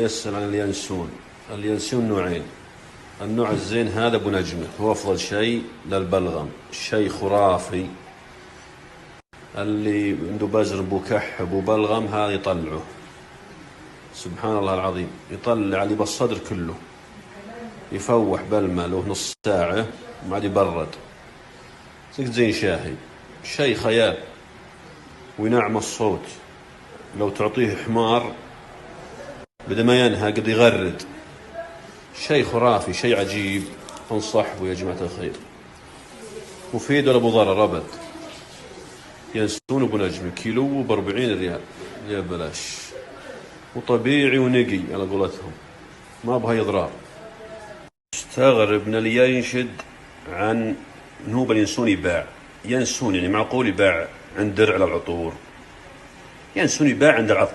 يسأل عن اليانسون. اليانسون نوعين. النوع الزين هذا أبو نجمة، هو أفضل شيء للبلغم، شيء خرافي. اللي عنده بزر بو كح بو بلغم هذا يطلعه، سبحان الله العظيم، يطلع اللي بالصدر كله، يفوح بالماء له نص ساعة وبعد يبرد زين شاهي، شيء خيال. وينعم الصوت، لو تعطيه حمار بدل ما ينهى قد يغرد. شيء خرافي، شيء عجيب. انصح به يا جماعة الخير، مفيد ولا ابو ضرر ابد. ينسون ابو نجم كيلو ب40 ريال، يا بلاش، وطبيعي ونقي على قولتهم، ما بها اضرار. استغرب من اللي ينشد عن نوب اليانسون يباع. ينسون يعني معقول يباع عند درع العطور؟ ينسون يباع عند العطار.